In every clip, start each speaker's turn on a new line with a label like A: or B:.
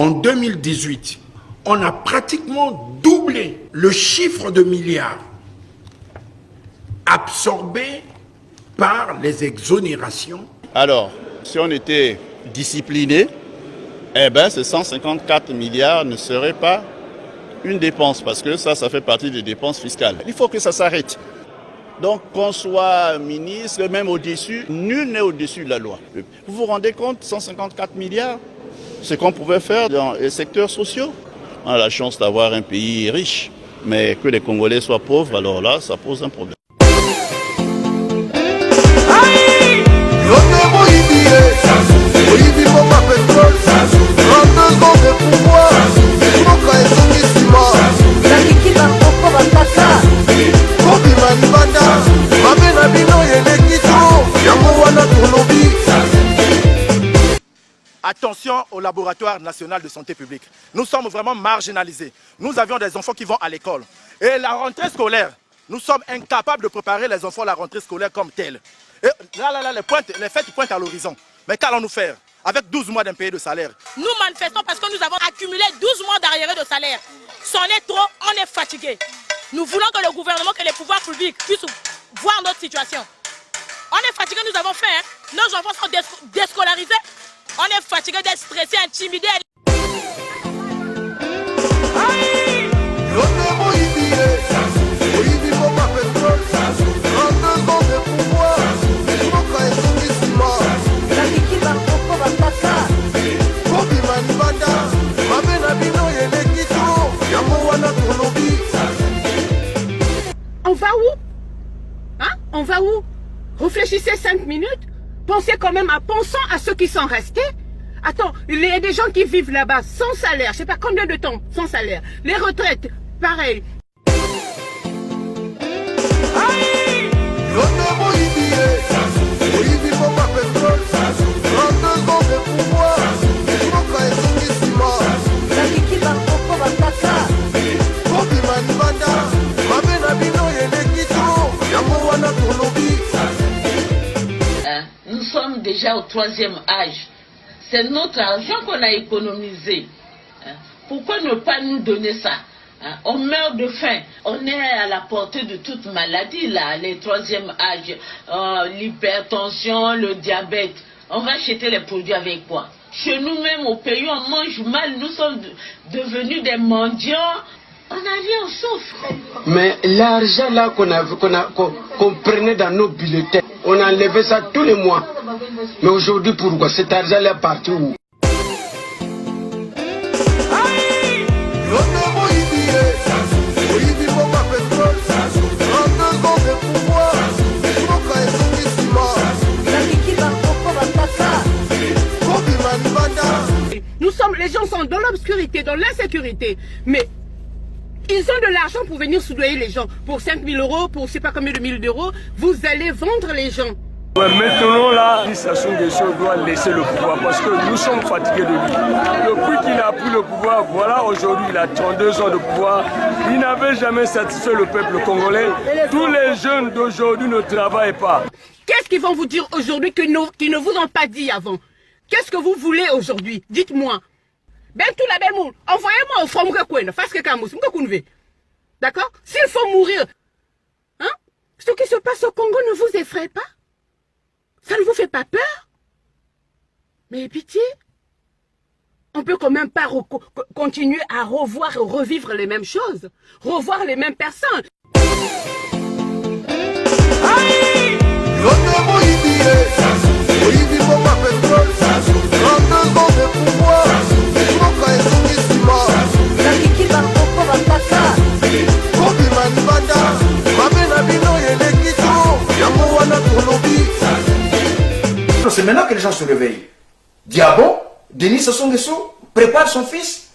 A: En 2018, on a pratiquement doublé le chiffre de milliards absorbés par les exonérations.
B: Alors, si on était discipliné, eh bien, ces 154 milliards ne seraient pas une dépense, parce que ça fait partie des dépenses fiscales. Il faut que ça s'arrête. Donc, qu'on soit ministre, même au-dessus, nul n'est au-dessus de la loi. Vous vous rendez compte, 154 milliards, ce qu'on pouvait faire dans les secteurs sociaux? On a la chance d'avoir un pays riche, mais que les Congolais soient pauvres, alors là, ça pose un problème.
C: Attention au laboratoire national de santé publique. Nous sommes vraiment marginalisés. Nous avions des enfants qui vont à l'école. Et la rentrée scolaire, nous sommes incapables de préparer les enfants à la rentrée scolaire comme telle. Et là, les fêtes pointent à l'horizon. Mais qu'allons-nous faire avec 12 mois d'impayés de salaire?
D: Nous manifestons parce que nous avons accumulé 12 mois d'arriérés de salaire. C'en est trop, on est fatigué. Nous voulons que le gouvernement, que les pouvoirs publics puissent voir notre situation. On est fatigué, nous avons faim. Nos enfants sont déscolarisés. On est fatigué d'être stressés, intimidés.
E: On va où? Hein? On va où? Réfléchissez 5 minutes. Pensez quand même pensons à ceux qui sont restés. Attends, il y a des gens qui vivent là-bas sans salaire. Je sais pas combien de temps sans salaire. Les retraites, pareil.
F: Nous sommes déjà au 3e âge. C'est notre argent qu'on a économisé. Pourquoi ne pas nous donner ça? On meurt de faim. On est à la portée de toute maladie, là, les 3e âge. L'hypertension, le diabète. On va acheter les produits avec quoi? Chez nous-mêmes, au pays, on mange mal. Nous sommes devenus des mendiants. On a rien, on souffre.
G: Mais l'argent là qu'on prenait dans nos bulletins, on enlevait ça tous les mois. Mais aujourd'hui, pourquoi cet argent là est parti où?
E: Les gens sont dans l'obscurité, dans l'insécurité. Mais ils ont de l'argent pour venir soudoyer les gens. Pour 5 000 euros, pour je ne sais pas combien de 1000 euros, vous allez vendre les gens.
H: Ouais, maintenant là, Sassou Nguesso doit laisser le pouvoir parce que nous sommes fatigués de lui. Depuis qu'il a pris le pouvoir, voilà, aujourd'hui il a 32 ans de pouvoir. Il n'avait jamais satisfait le peuple congolais. Tous les jeunes d'aujourd'hui ne travaillent pas.
E: Qu'est-ce qu'ils vont vous dire aujourd'hui qu'ils ne vous ont pas dit avant? Qu'est-ce que vous voulez aujourd'hui? Dites-moi. Ben tout la belle monde, envoyez-moi au fond d'accord? S'il faut mourir, hein? Ce qui se passe au Congo ne vous effraie pas? Ça ne vous fait pas peur? Mais pitié, on peut quand même pas continuer à revoir et revivre les mêmes choses, revoir les mêmes personnes.
I: C'est maintenant que les gens se réveillent. Diabo, Denis Sassou Nguesso prépare son fils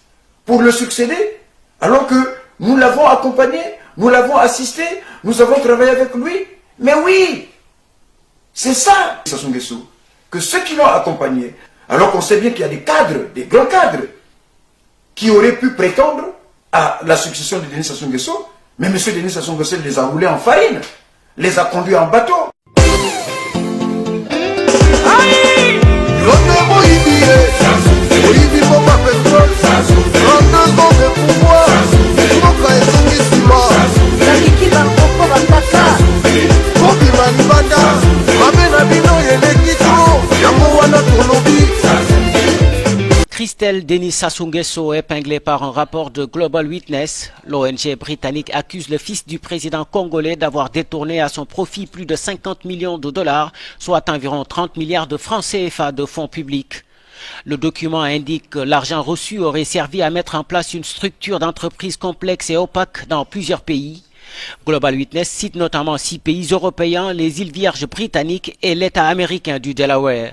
I: pour le succéder, alors que nous l'avons accompagné, nous l'avons assisté, nous avons travaillé avec lui. Mais oui, c'est ça, Sassou Nguesso, que ceux qui l'ont accompagné, alors qu'on sait bien qu'il y a des cadres, des grands cadres, qui auraient pu prétendre à la succession de Denis Sassou Nguesso, mais M. Denis Sassou Nguesso les a roulés en farine, les a conduits en bateau. Aïe!
J: tel Denis Sassou Nguesso épinglé par un rapport de Global Witness. L'ONG britannique accuse le fils du président congolais d'avoir détourné à son profit plus de 50 millions de dollars, soit environ 30 milliards de francs CFA de fonds publics. Le document indique que l'argent reçu aurait servi à mettre en place une structure d'entreprise complexe et opaque dans plusieurs pays. Global Witness cite notamment 6 pays européens, les îles Vierges britanniques et l'État américain du Delaware.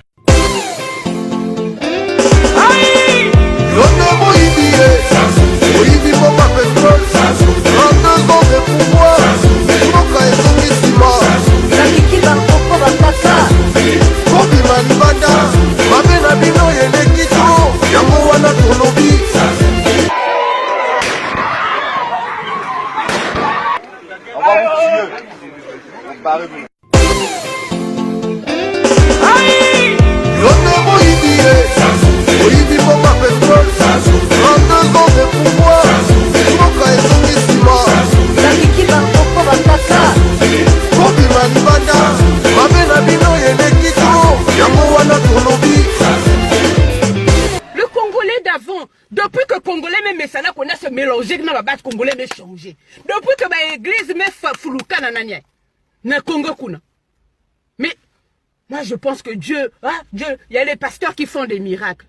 E: Le Congolais d'avant, depuis que Congolais même ça qu'on a se mélangé, que la base Congolais mais changé. Depuis que l'église mais flouka nanania, na Congo kuna. Mais moi je pense que Dieu, il y a les pasteurs qui font des miracles.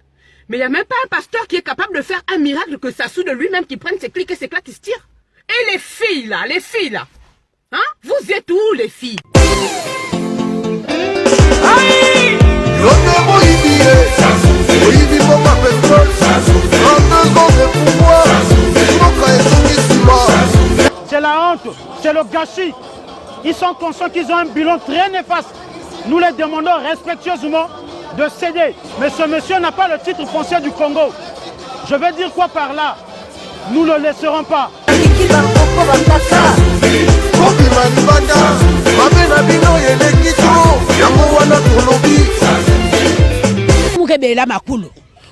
E: Mais il n'y a même pas un pasteur qui est capable de faire un miracle que Sassou de lui-même qui prenne ses clics et ses claques qui se tirent. Et les filles là, hein? Vous êtes où les filles?
K: C'est la honte, c'est le gâchis. Ils sont conscients qu'ils ont un bilan très néfaste. Nous les demandons respectueusement de céder. Mais ce monsieur n'a pas le titre foncier du Congo. Je vais dire quoi par là? Nous ne le laisserons pas.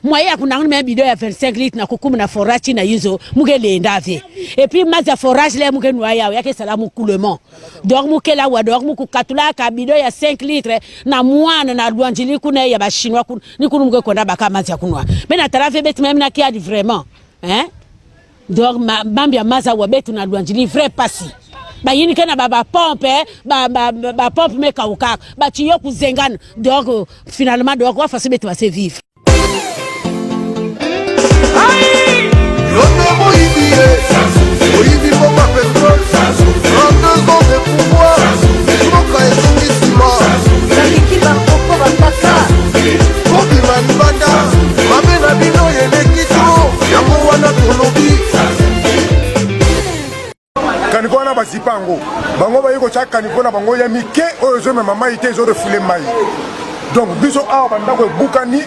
E: Moya kuna ngime bidon ya 25 litres na kukumu na forage na yizo muke lenda ve et puis maza forage le muke noya yake salamu coulement donc muke la wa donc muku katula ka bidon ya 5 litres na mwana na luanjili kuna ya ba chinois ni kunu muke konda baka maza kunwa mais na tarave bet même na kia vraiment hein donc mambia maza wa betu na luanjili vrai pasi ba yini kana ba pompe ba pompe me kauka ba tiyo kuzengana donc finalement donc wa fasi betu va se vivre.
L: Kanikoana bazipango bango bayiko cha kanikoana bango ya mike oyo me mama ite zo refule mai donc biso awa bandako ebukani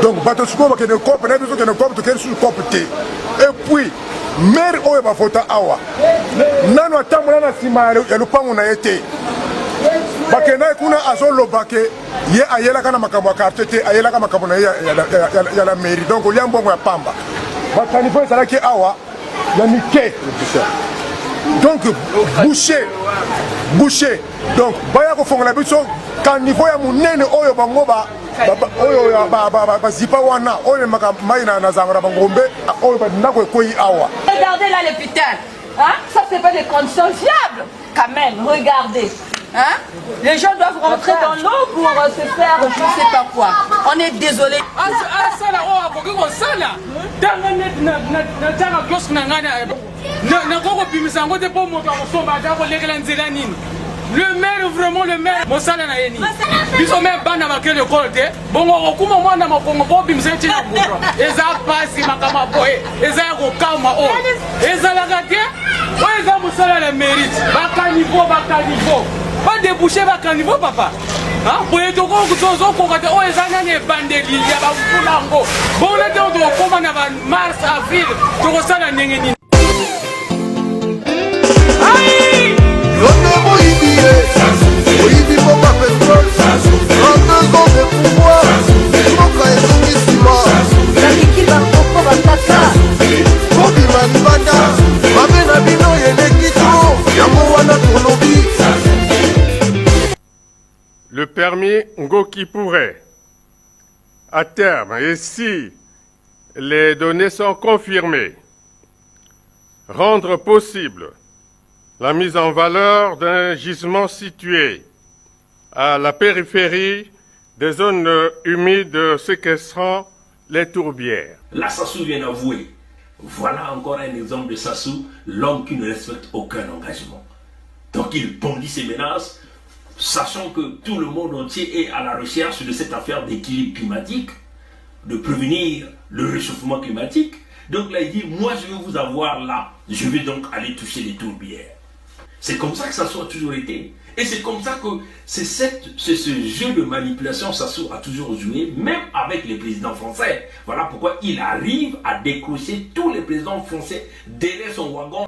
L: donc bato siko bakene kope na biso kene kope to kene su kope te et puis maire oyo bafota awa nano atambola na sima ya lupango na yete bakena kuna azoloba ke ye ayela kana makambo ya quartier te ayela kana makambo na ya la mairie donc liambongo ya pamba bakanifo ezalaki awa ya mike donc boucher donc baya kofongola biso ka niveau ya munene oyo bango oyo bazipa wana oyo mai na zangara bangombe oyo bandako ekoyi awa.
M: Regardez là l'hôpital, hein? Ça c'est pas des conditions viables quand même, regardez. Hein? Les gens doivent rentrer dans l'eau pour se faire je ne sais pas quoi. On est désolé.
H: Le maire, vraiment le maire, mon salaire n'a ni. Ils ont même pas n'avaqué le col. Bon, on comment moi n'a pas bon bim c'est tina bourra. Eza passe ma kama boy. Eza ko kama o. Eza la gate. O eza mon salaire le mérite. Baka niveau. Pas déboucher baka niveau papa. Hein? Pour être au courant ko kate o eza nane bandeli ya ba fulango. Bon là donc comment na mars avril. To sala ngeni.
N: Le permis Ngoki pourrait, à terme, et si les données sont confirmées. Rendre possible la mise en valeur d'un gisement situé à la périphérie des zones humides séquestrant les tourbières.
O: Là, Sassou vient d'avouer. Voilà encore un exemple de Sassou, l'homme qui ne respecte aucun engagement. Donc il bondit ses menaces, sachant que tout le monde entier est à la recherche de cette affaire d'équilibre climatique, de prévenir le réchauffement climatique. Donc là, il dit, moi je vais vous avoir là, je vais donc aller toucher les tourbières. C'est comme ça que Sassou a toujours été. Et c'est comme ça que c'est ce jeu de manipulation Sassou a toujours joué, même avec les présidents français. Voilà pourquoi il arrive à décrocher tous les présidents français derrière son wagon.